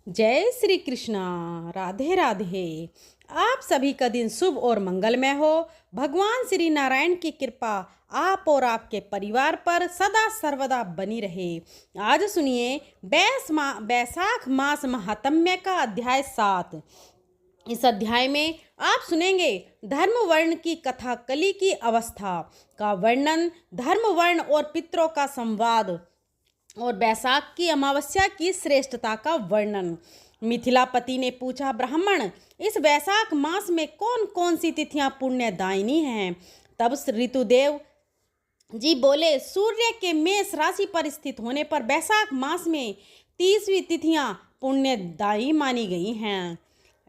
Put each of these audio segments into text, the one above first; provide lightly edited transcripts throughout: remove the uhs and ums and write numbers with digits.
जय श्री कृष्णा। राधे राधे। आप सभी का दिन शुभ और मंगलमय हो। भगवान श्री नारायण की कृपा आप और आपके परिवार पर सदा सर्वदा बनी रहे। आज सुनिए बैसाख मास महात्म्य का अध्याय 7। इस अध्याय में आप सुनेंगे धर्म वर्ण की कथा, कली की अवस्था का वर्णन, धर्म वर्ण और पितरों का संवाद और बैसाख की अमावस्या की श्रेष्ठता का वर्णन। मिथिलापति ने पूछा, ब्राह्मण, इस वैशाख मास में कौन कौन सी तिथियां पुण्यदायिनी हैं? तब ऋतुदेव जी बोले, सूर्य के मेष राशि पर स्थित होने पर वैशाख मास में 30वीं तिथियां पुण्यदायी मानी गई हैं।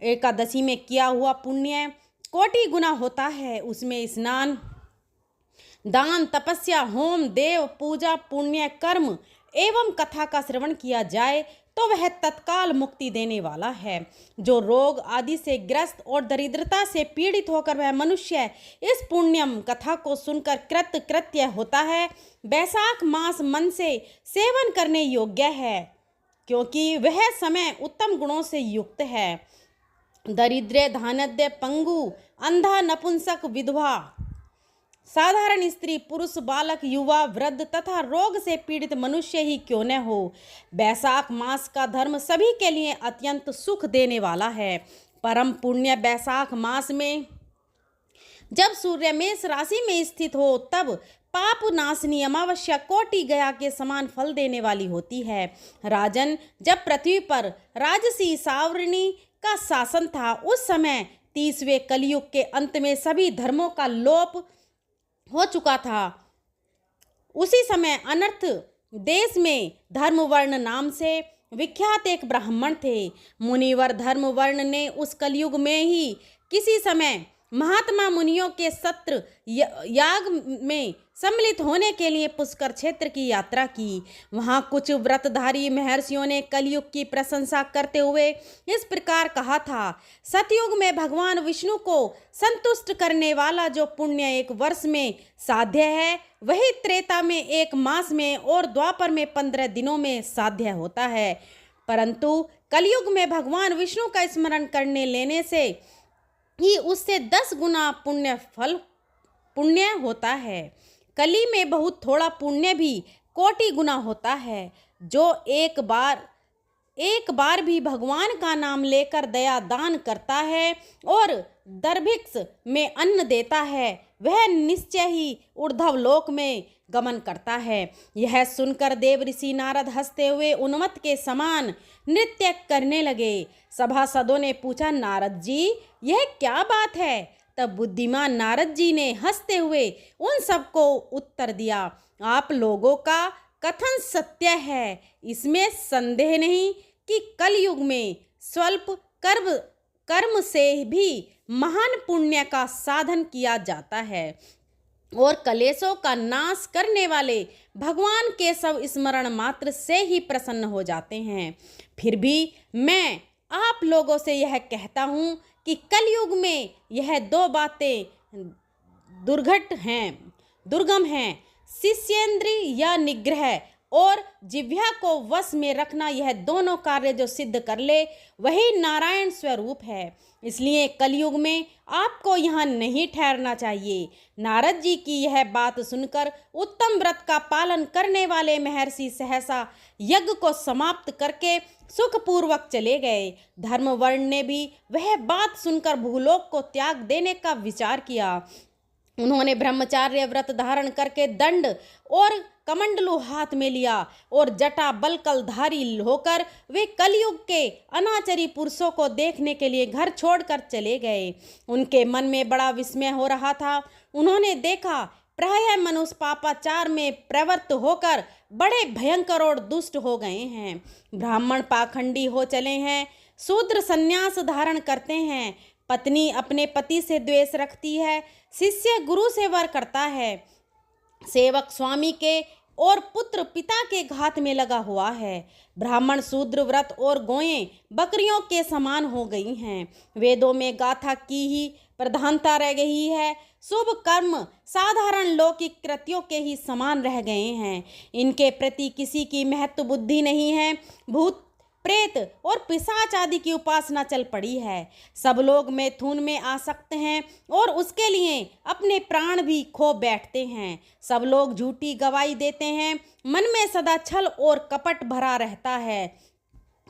एकादशी में किया हुआ पुण्य कोटि गुना होता है। उसमें स्नान, दान, तपस्या, होम, देव पूजा, पुण्य कर्म एवं कथा का श्रवण किया जाए तो वह तत्काल मुक्ति देने वाला है। जो रोग आदि से ग्रस्त और दरिद्रता से पीड़ित होकर वह मनुष्य इस पुण्यम कथा को सुनकर कृत्य होता है, वैशाख मास मन से सेवन करने योग्य है, क्योंकि वह समय उत्तम गुणों से युक्त है। दरिद्र, धानद्य, पंगु, अंधा, नपुंसक, विधवा, साधारण स्त्री, पुरुष, बालक, युवा, वृद्ध तथा रोग से पीड़ित मनुष्य ही क्यों न हो, बैसाख मास का धर्म सभी के लिए अत्यंत सुख देने वाला है। परम पुण्य बैसाख मास में जब सूर्य मेष राशि में स्थित हो तब पाप नाशनी अमावस्या कोटि गया के समान फल देने वाली होती है। राजन, जब पृथ्वी पर राजसी सावरणी का शासन था, उस समय 30वें कलयुग के अंत में सभी धर्मों का लोप हो चुका था। उसी समय अनर्थ देश में धर्मवर्ण नाम से विख्यात एक ब्राह्मण थे। मुनिवर धर्मवर्ण ने उस कलयुग में ही किसी समय महात्मा मुनियों के सत्र याग में सम्मिलित होने के लिए पुष्कर क्षेत्र की यात्रा की। वहां कुछ व्रतधारी महर्षियों ने कलयुग की प्रशंसा करते हुए इस प्रकार कहा था, सतयुग में भगवान विष्णु को संतुष्ट करने वाला जो पुण्य 1 वर्ष में साध्य है, वही त्रेता में 1 मास में और द्वापर में 15 दिनों में साध्य होता है। परंतु कलयुग में भगवान विष्णु का स्मरण करने लेने से ही उससे 10 गुना पुण्य होता है। कली में बहुत थोड़ा पुण्य भी कोटि गुना होता है। जो एक बार भी भगवान का नाम लेकर दया दान करता है और दर्भिक्ष में अन्न देता है, वह निश्चय ही ऊर्ध्व लोक में गमन करता है। यह सुनकर देव ऋषि नारद हंसते हुए उन्मत्त के समान नृत्य करने लगे। सभासदों ने पूछा, नारद जी, यह क्या बात है? तब बुद्धिमान नारद जी ने हंसते हुए उन सबको उत्तर दिया, आप लोगों का कथन सत्य है। इसमें संदेह नहीं कि कलयुग में स्वल्प कर्म से भी महान पुण्य का साधन किया जाता है और कलेशों का नाश करने वाले भगवान के सब स्मरण मात्र से ही प्रसन्न हो जाते हैं। फिर भी मैं आप लोगों से यह कहता हूँ कि कलयुग में यह 2 बातें दुर्गम हैं, शिष्येंद्रिय या निग्रह और जिह्वा को वश में रखना। यह दोनों कार्य जो सिद्ध कर ले वही नारायण स्वरूप है। इसलिए कलयुग में आपको यहाँ नहीं ठहरना चाहिए। नारद जी की यह बात सुनकर उत्तम व्रत का पालन करने वाले महर्षि सहसा यज्ञ को समाप्त करके सुखपूर्वक चले गए। धर्मवर्ण ने भी वह बात सुनकर भूलोक को त्याग देने का विचार किया। उन्होंने ब्रह्मचार्य व्रत धारण करके दंड और कमंडलू हाथ में लिया और जटा बलकलधारी होकर वे कलयुग के अनाचरी पुरुषों को देखने के लिए घर छोड़कर चले गए। उनके मन में बड़ा विस्मय हो रहा था। उन्होंने देखा प्रायः मनुष्य पापाचार में प्रवृत्त होकर बड़े भयंकर और दुष्ट हो गए हैं। ब्राह्मण पाखंडी हो चले हैं, शूद्र संन्यास धारण करते हैं, पत्नी अपने पति से द्वेष रखती है, शिष्य गुरु से वर करता है, सेवक स्वामी के और पुत्र पिता के घात में लगा हुआ है। ब्राह्मण शूद्र व्रत और गोएं बकरियों के समान हो गई हैं। वेदों में गाथा की ही प्रधानता रह गई है। शुभ कर्म साधारण लौकिक कृत्यों के ही समान रह गए हैं। इनके प्रति किसी की महत्व बुद्धि नहीं है। प्रेत और पिशाच आदि की उपासना चल पड़ी है। सब लोग मैथुन में आसक्त हैं और उसके लिए अपने प्राण भी खो बैठते हैं। सब लोग झूठी गवाही देते हैं, मन में सदा छल और कपट भरा रहता है।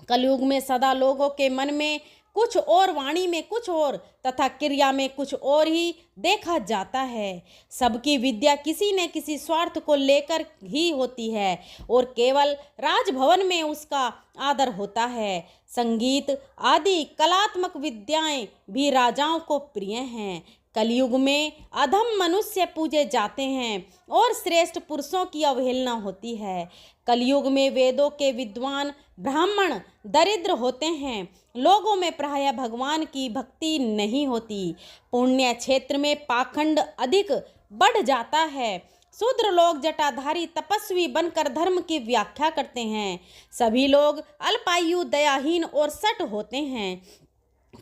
कलयुग में सदा लोगों के मन में कुछ और, वाणी में कुछ और तथा क्रिया में कुछ और ही देखा जाता है। सबकी विद्या किसी न किसी स्वार्थ को लेकर ही होती है और केवल राजभवन में उसका आदर होता है। संगीत आदि कलात्मक विद्याएं भी राजाओं को प्रिय हैं। कलयुग में अधम मनुष्य पूजे जाते हैं और श्रेष्ठ पुरुषों की अवहेलना होती है। कलयुग में वेदों के विद्वान ब्राह्मण दरिद्र होते हैं। लोगों में प्रायः भगवान की भक्ति नहीं होती। पुण्य क्षेत्र में पाखंड अधिक बढ़ जाता है। शूद्र लोग जटाधारी तपस्वी बनकर धर्म की व्याख्या करते हैं। सभी लोग अल्पायु, दयाहीन और सट होते हैं।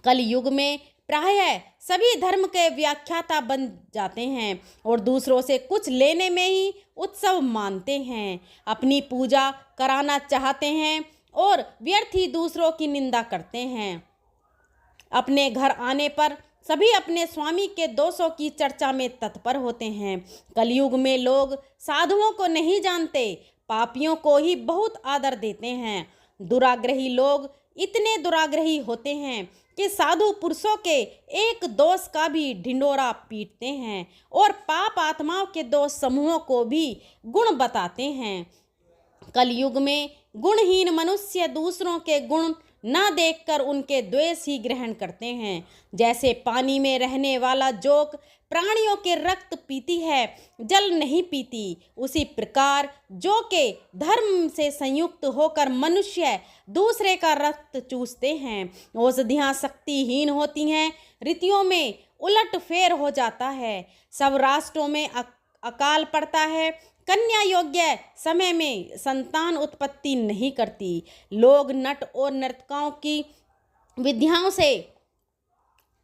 कलयुग में प्रायः सभी धर्म के व्याख्याता बन जाते हैं और दूसरों से कुछ लेने में ही उत्सव मानते हैं। अपनी पूजा कराना चाहते हैं और व्यर्थ ही दूसरों की निंदा करते हैं। अपने घर आने पर सभी अपने स्वामी के दोषों की चर्चा में तत्पर होते हैं। कलयुग में लोग साधुओं को नहीं जानते, पापियों को ही बहुत आदर देते हैं। दुराग्रही लोग इतने दुराग्रही होते हैं कि साधु पुरुषों के एक दोष का भी ढिंडोरा पीटते हैं और पाप आत्माओं के दोष समूहों को भी गुण बताते हैं। कलयुग में गुणहीन मनुष्य दूसरों के गुण न देखकर उनके द्वेष ही ग्रहण करते हैं। जैसे पानी में रहने वाला जोक प्राणियों के रक्त पीती है, जल नहीं पीती, उसी प्रकार जो के धर्म से संयुक्त होकर मनुष्य दूसरे का रक्त चूसते हैं। औषधियाँ शक्तिहीन होती हैं, ऋतुओं में उलट फेर हो जाता है, सब राष्ट्रों में अकाल पड़ता है, कन्या योग्य समय में संतान उत्पत्ति नहीं करती। लोग नट और नर्तकों की विद्याओं से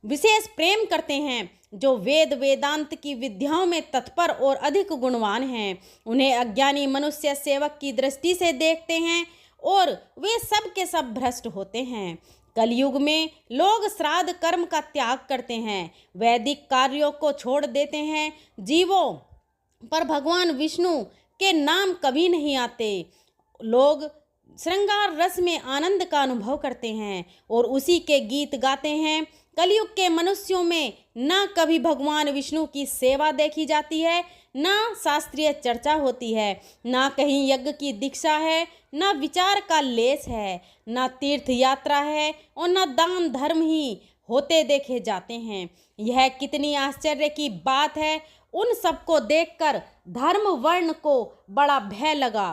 विशेष प्रेम करते हैं, जो वेद वेदांत की विद्याओं में तत्पर और अधिक गुणवान हैं। उन्हें अज्ञानी मनुष्य सेवक की दृष्टि से देखते हैं और वे सब के सब भ्रष्ट होते हैं। कलयुग में लोग श्राद्ध कर्म का त्याग करते हैं, वैदिक कार्यों को छोड़ देते हैं। जीवों पर भगवान विष्णु के नाम कभी नहीं आते। लोग श्रृंगार रस में आनंद का अनुभव करते हैं और उसी के गीत गाते हैं। कलयुग के मनुष्यों में न कभी भगवान विष्णु की सेवा देखी जाती है, न शास्त्रीय चर्चा होती है, न कहीं यज्ञ की दीक्षा है, न विचार का लेस है, न तीर्थ यात्रा है और न दान धर्म ही होते देखे जाते हैं। यह कितनी आश्चर्य की बात है। उन सबको देखकर धर्म वर्ण को बड़ा भय लगा।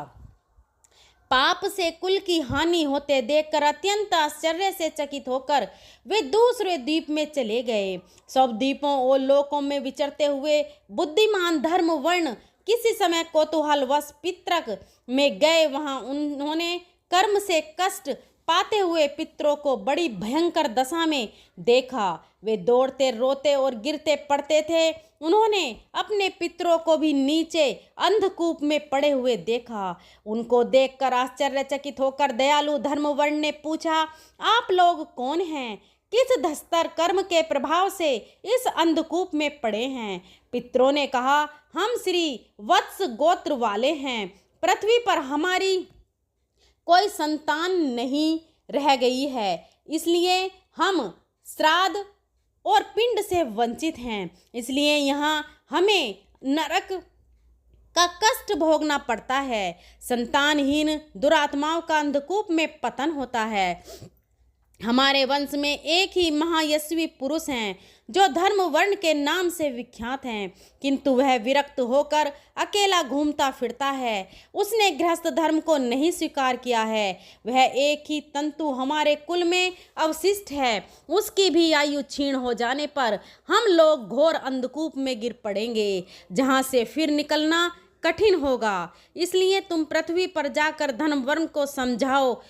पाप से कुल की हानि होते देखकर अत्यंत आश्चर्य से चकित होकर वे दूसरे द्वीप में चले गए। सब द्वीपों और लोकों में विचरते हुए बुद्धिमान धर्म वर्ण किसी समय कौतूहलवश पितृक में गए। वहां उन्होंने कर्म से कष्ट पाते हुए पितरों को बड़ी भयंकर दशा में देखा। वे दौड़ते, रोते और गिरते पड़ते थे। उन्होंने अपने पितरों को भी नीचे अंधकूप में पड़े हुए देखा। उनको देखकर आश्चर्यचकित होकर दयालु धर्मवर्ण ने पूछा, आप लोग कौन हैं? किस धस्तर कर्म के प्रभाव से इस अंधकूप में पड़े हैं? पितरों ने कहा, हम श्री वत्स गोत्र वाले हैं। पृथ्वी पर हमारी कोई संतान नहीं रह गई है, इसलिए हम श्राद्ध और पिंड से वंचित हैं। इसलिए यहाँ हमें नरक का कष्ट भोगना पड़ता है। संतानहीन दुरात्माओं का अंधकूप में पतन होता है। हमारे वंश में एक ही महायशस्वी पुरुष हैं जो धर्म वर्ण के नाम से विख्यात हैं, किंतु वह विरक्त होकर अकेला घूमता फिरता है। उसने गृहस्थ धर्म को नहीं स्वीकार किया है। वह एक ही तंतु हमारे कुल में अवशिष्ट है। उसकी भी आयु क्षीण हो जाने पर हम लोग घोर अंधकूप में गिर पड़ेंगे, जहाँ से फिर निकलना कठिन होगा। इसलिए तुम पृथ्वी पर जाकर धर्म वर्ण को समझाओ।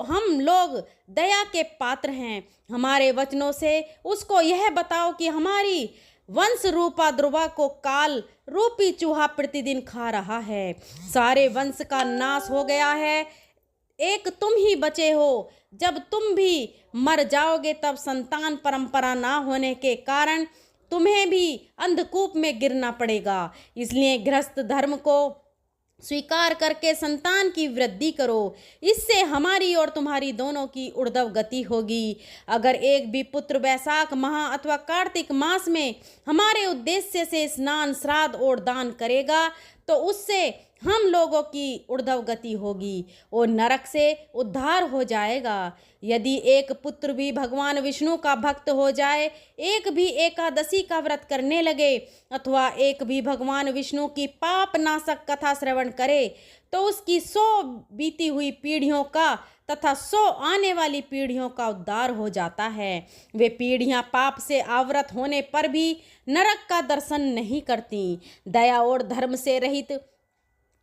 हम लोग दया के पात्र हैं। हमारे वचनों से उसको यह बताओ कि हमारी वंश रूपा ध्रुवा को काल रूपी चूहा प्रतिदिन खा रहा है। सारे वंश का नाश हो गया है। एक तुम ही बचे हो। जब तुम भी मर जाओगे तब संतान परंपरा ना होने के कारण तुम्हें भी अंधकूप में गिरना पड़ेगा। इसलिए गृहस्थ धर्म को स्वीकार करके संतान की वृद्धि करो। इससे हमारी और तुम्हारी दोनों की ऊर्ध्व गति होगी। अगर एक भी पुत्र वैशाख माह अथवा कार्तिक मास में हमारे उद्देश्य से स्नान, श्राद्ध और दान करेगा तो उससे हम लोगों की ऊर्ध्व गति होगी और नरक से उद्धार हो जाएगा। यदि एक पुत्र भी भगवान विष्णु का भक्त हो जाए, एक भी एकादशी का व्रत करने लगे अथवा एक भी भगवान विष्णु की पाप नाशक कथा श्रवण करे तो उसकी 100 बीती हुई पीढ़ियों का तथा 100 आने वाली पीढ़ियों का उद्धार हो जाता है। वे पीढ़ियां पाप से आवृत होने पर भी नरक का दर्शन नहीं करती। दया और धर्म से रहित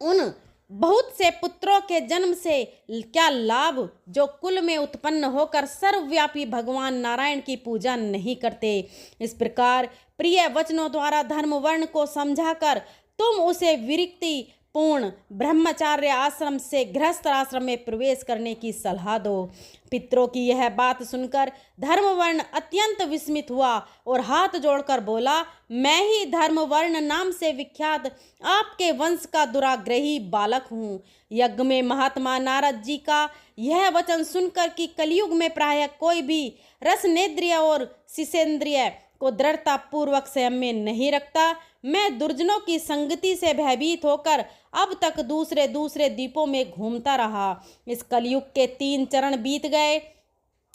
उन बहुत से पुत्रों के जन्म से क्या लाभ जो कुल में उत्पन्न होकर सर्वव्यापी भगवान नारायण की पूजा नहीं करते। इस प्रकार प्रिय वचनों द्वारा धर्म वर्ण को समझाकर तुम उसे विरक्ति पूर्ण ब्रह्मचार्य आश्रम से गृहस्थ आश्रम में प्रवेश करने की सलाह दो। पितरों की यह बात सुनकर धर्मवर्ण अत्यंत विस्मित हुआ और हाथ जोड़कर बोला, मैं ही धर्मवर्ण नाम से विख्यात आपके वंश का दुराग्रही बालक हूँ। यज्ञ में महात्मा नारद जी का यह वचन सुनकर कि कलयुग में प्रायः कोई भी रसनेन्द्रिय और शिशेन्द्रिय को दृढ़ता पूर्वक संयम में नहीं रखता, मैं दुर्जनों की संगति से भयभीत होकर अब तक दूसरे दूसरे द्वीपों में घूमता रहा। इस कलयुग के 3 चरण बीत गए।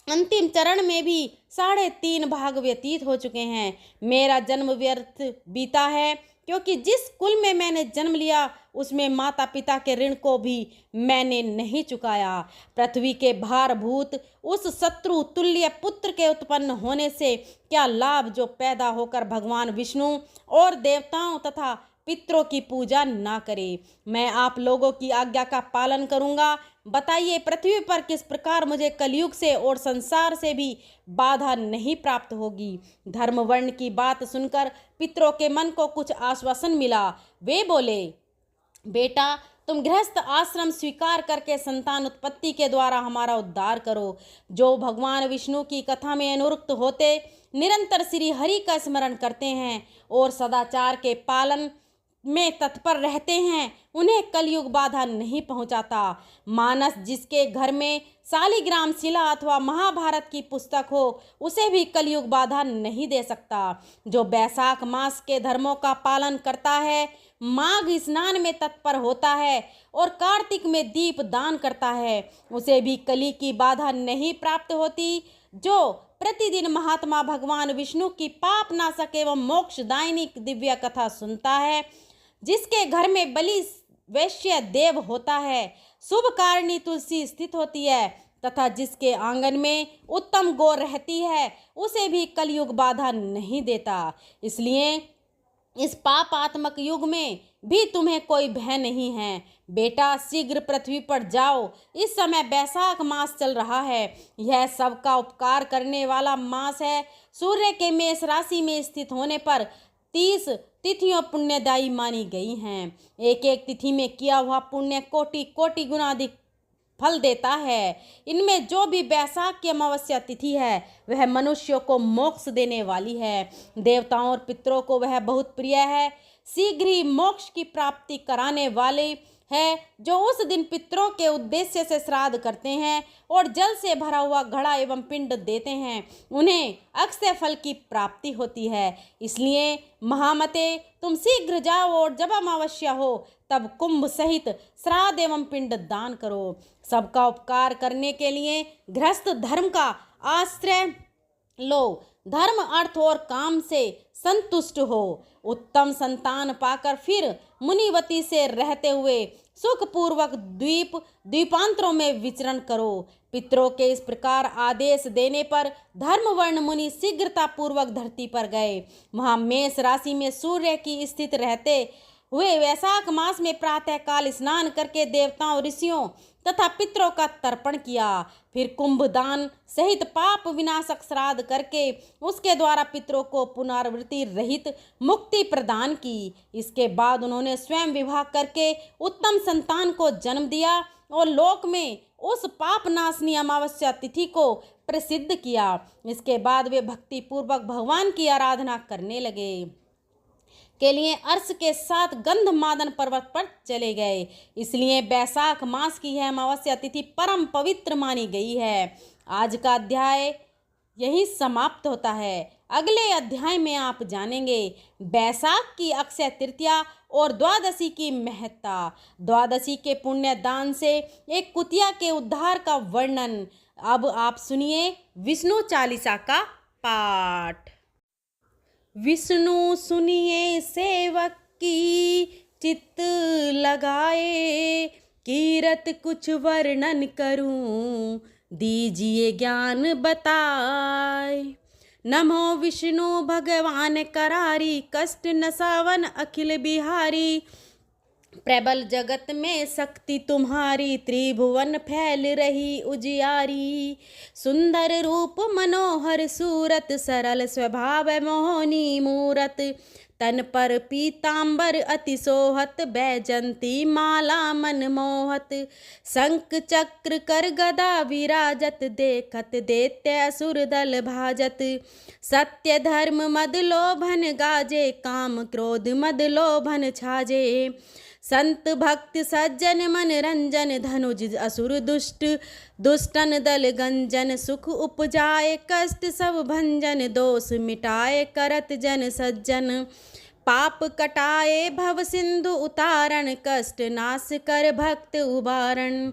अंतिम चरण में भी 3.5 भाग व्यतीत हो चुके हैं। मेरा जन्म व्यर्थ बीता है क्योंकि जिस कुल में मैंने जन्म लिया उसमें माता पिता के ऋण को भी मैंने नहीं चुकाया। पृथ्वी के भारभूत उस शत्रु तुल्य पुत्र के उत्पन्न होने से क्या लाभ जो पैदा होकर भगवान विष्णु और देवताओं तथा पितरों की पूजा ना करे। मैं आप लोगों की आज्ञा का पालन करूंगा। बताइए पृथ्वी पर किस प्रकार मुझे कलयुग से और संसार से भी बाधा नहीं प्राप्त होगी। धर्म वर्ण की बात सुनकर पितरों के मन को कुछ आश्वासन मिला। वे बोले, बेटा तुम गृहस्थ आश्रम स्वीकार करके संतान उत्पत्ति के द्वारा हमारा उद्धार करो। जो भगवान विष्णु की कथा में अनुरक्त होते निरंतर श्री हरि का स्मरण करते हैं और सदाचार के पालन में तत्पर रहते हैं उन्हें कलयुग बाधा नहीं पहुंचाता। मानस जिसके घर में शालिग्राम शिला अथवा महाभारत की पुस्तक हो उसे भी कलयुग बाधा नहीं दे सकता। जो बैसाख मास के धर्मों का पालन करता है, माघ स्नान में तत्पर होता है और कार्तिक में दीप दान करता है उसे भी कली की बाधा नहीं प्राप्त होती। जो प्रतिदिन महात्मा भगवान विष्णु की पाप नाशक एवं मोक्षदायिनी दिव्य कथा सुनता है, जिसके घर में बलि वैश्य देव होता है, शुभ कारिणी तुलसी स्थित होती है तथा जिसके आंगन में उत्तम गौ रहती है उसे भी कलयुग बाधा नहीं देता। इसलिए इस पापात्मक युग में भी तुम्हें कोई भय नहीं है। बेटा शीघ्र पृथ्वी पर जाओ। इस समय बैसाख मास चल रहा है। यह सबका उपकार करने वाला मास है। सूर्य के मेष राशि में स्थित होने पर 30 तिथियों पुण्यदायी मानी गई हैं। एक एक तिथि में किया हुआ पुण्य कोटि कोटि गुना अधिक फल देता है। इनमें जो भी बैसाख की अमावस्या तिथि है वह मनुष्यों को मोक्ष देने वाली है। देवताओं और पितरों को वह बहुत प्रिय है। शीघ्र ही मोक्ष की प्राप्ति कराने वाले है। जो उस दिन पितरों के उद्देश्य से श्राद्ध करते हैं और जल से भरा हुआ घड़ा एवं पिंड देते हैं उन्हें अक्षय फल की प्राप्ति होती है। इसलिए महामते तुम शीघ्र जाओ और जब अमावस्या हो तब कुंभ सहित श्राद्ध एवं पिंड दान करो। सबका उपकार करने के लिए गृहस्थ धर्म का आश्रय लो। धर्म अर्थ और काम से संतुष्ट हो। उत्तम संतान पाकर फिर मुनिवती से रहते हुए सुखपूर्वक द्वीपांतरों में विचरण करो। पितरों के इस प्रकार आदेश देने पर धर्मवर्ण मुनि शीघ्रता पूर्वक धरती पर गए। वहां मेष राशि में सूर्य की स्थित रहते वे वैशाख मास में प्रातः काल स्नान करके देवताओं, ऋषियों तथा पितरों का तर्पण किया। फिर कुंभदान सहित पाप विनाशक श्राद्ध करके उसके द्वारा पितरों को पुनरावृत्ति रहित मुक्ति प्रदान की। इसके बाद उन्होंने स्वयं विवाह करके उत्तम संतान को जन्म दिया और लोक में उस पाप नाशनी अमावस्या तिथि को प्रसिद्ध किया। इसके बाद वे भक्ति पूर्वक भगवान की आराधना करने लगे के लिए अर्श के साथ गंधमादन पर्वत पर चले गए। इसलिए वैशाख मास की यह अमावस्या तिथि परम पवित्र मानी गई है। आज का अध्याय यही समाप्त होता है। अगले अध्याय में आप जानेंगे वैशाख की अक्षय तृतीया और द्वादशी की महत्ता, द्वादशी के पुण्य दान से एक कुतिया के उद्धार का वर्णन। अब आप सुनिए विष्णु चालीसा का पाठ। विष्णु सुनिए सेवक की चित्त लगाए, कीरत कुछ वर्णन करूं दीजिए ज्ञान बताए। नमो विष्णु भगवान करारी, कष्ट नसावन अखिल बिहारी। प्रबल जगत में शक्ति तुम्हारी, त्रिभुवन फैल रही उजियारी। सुंदर रूप मनोहर सूरत, सरल स्वभाव मोहनी मूरत। तन पर पीतांबर अति सोहत, बैजंती माला मन मोहत। शंख चक्र कर गदा विराजत, देखत दैत्य असुर दल भाजत। सत्य धर्म मद लोभन गाजे, काम क्रोध मद लोभन छाजे। संत भक्त सज्जन मन रंजन, धनुज असुर दुष्ट दुष्टन दल गंजन। सुख उपजाए कष्ट सब भंजन, दोष मिटाए करत जन सज्जन। पाप कटाए भव सिंधु उतारण, कष्ट नाश कर भक्त उबारण।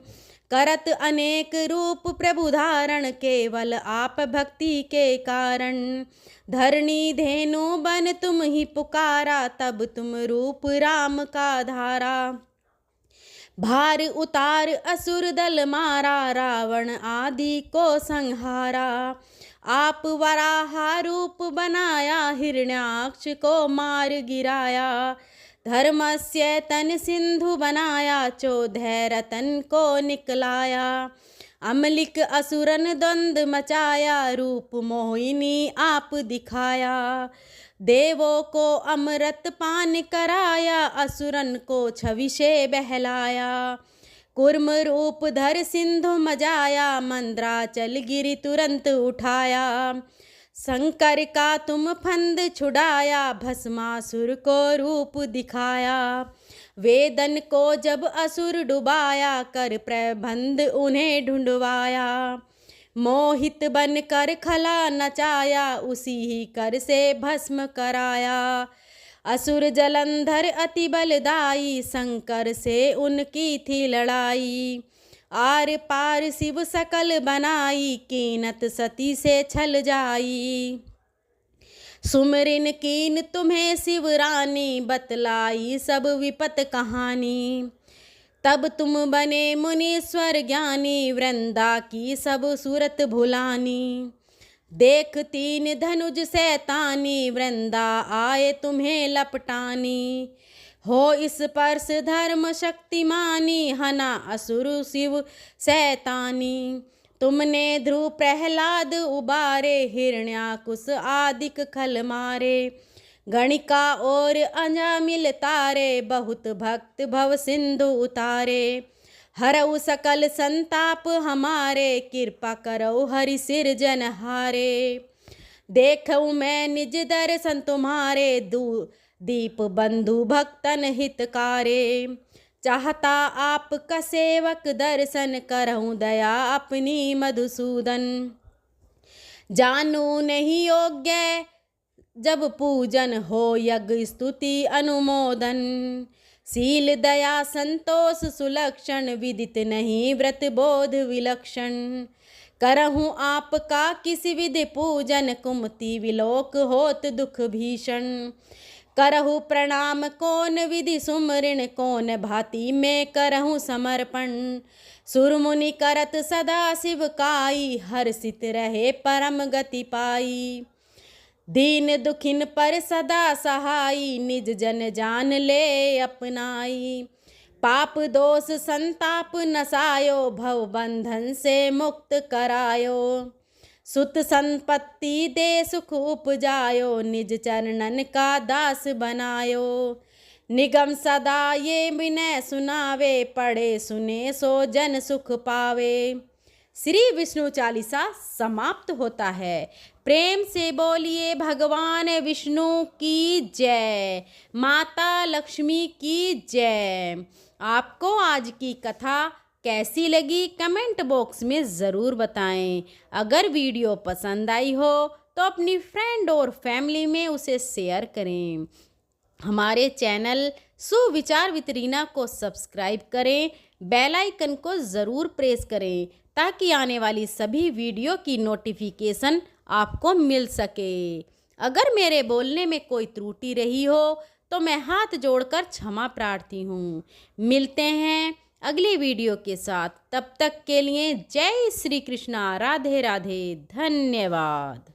करत अनेक रूप प्रभु धारण, केवल आप भक्ति के कारण। धरणी धेनु बन तुम ही पुकारा, तब तुम रूप राम का धारा। भार उतार असुर दल मारा, रावण आदि को संहारा। आप वराहा रूप बनाया, हिरण्याक्ष को मार गिराया। धर्मस्य तन सिंधु बनाया, चौदह रतन को निकलाया। अमलिक असुरन द्वंद मचाया, रूप मोहिनी आप दिखाया। देवों को अमृत पान कराया, असुरन को छवि से बहलाया। कुर्म रूप धर सिंधु मजाया, मंद्राचल गिरि तुरंत उठाया। शंकर का तुम फंद छुड़ाया, भस्मासुर को रूप दिखाया। वेदन को जब असुर डुबाया, कर प्रबंध उन्हें ढूंढवाया। मोहित बन कर खला नचाया, उसी ही कर से भस्म कराया। असुर जलंधर अति बलदाई, शंकर से उनकी थी लड़ाई। आर पार शिव सकल बनाई, कीनत सती से छल जाई। सुमरिन कीन तुम्हें शिव रानी, बतलाई सब विपत कहानी। तब तुम बने मुनीश्वर ज्ञानी, वृंदा की सब सूरत भुलानी। देख तीन धनुज सैतानी, वृंदा आए तुम्हें लपटानी। हो इस परस धर्म शक्तिमानी, हना असुर शिव सैतानी। तुमने ध्रुव प्रहलाद उबारे, हिरण्याकुश आदिक खल मारे। गणिका और अजामिल तारे, बहुत भक्त भव सिंधु उतारे। हरऊ सकल संताप हमारे, कृपा करौ हरि सिरजनहारे। देखऊँ मैं निज दर्शन तुम्हारे, दीप बंधु भक्तन हितकारे। चाहता आपका सेवक दर्शन, करऊँ दया अपनी मधुसूदन। जानू नहीं योग्य जब पूजन, हो यज्ञ स्तुति अनुमोदन। शील दया संतोष सुलक्षण, विदित नहीं व्रत बोध विलक्षण। करहूँ आपका किसी विधि पूजन, कुमति विलोक होत दुख भीषण। करहु प्रणाम कौन विधि सुमरिन, कौन भांति में करहु समर्पण। सुरमुनि करत सदा शिव काई, हर्षित रहे परम गति पाई। दीन दुखिन पर सदा सहाई, निज जन जान ले अपनाई। पाप दोष संताप नसायो, भव बंधन से मुक्त करायो। सुत संपत्ति दे सुख उपजायो, निज चरणन का दास बनायो। निगम सदा ये विनय सुनावे, पढ़े सुने सो जन सुख पावे। श्री विष्णु चालीसा समाप्त होता है। प्रेम से बोलिए भगवान विष्णु की जय, माता लक्ष्मी की जय। आपको आज की कथा कैसी लगी कमेंट बॉक्स में ज़रूर बताएं। अगर वीडियो पसंद आई हो तो अपनी फ्रेंड और फैमिली में उसे शेयर करें। हमारे चैनल सुविचार विद रीना को सब्सक्राइब करें, बेल आइकन को ज़रूर प्रेस करें ताकि आने वाली सभी वीडियो की नोटिफिकेशन आपको मिल सके। अगर मेरे बोलने में कोई त्रुटि रही हो तो मैं हाथ जोड़कर क्षमा प्रार्थी हूँ। मिलते हैं अगली वीडियो के साथ, तब तक के लिए जय श्री कृष्णा, राधे राधे, धन्यवाद।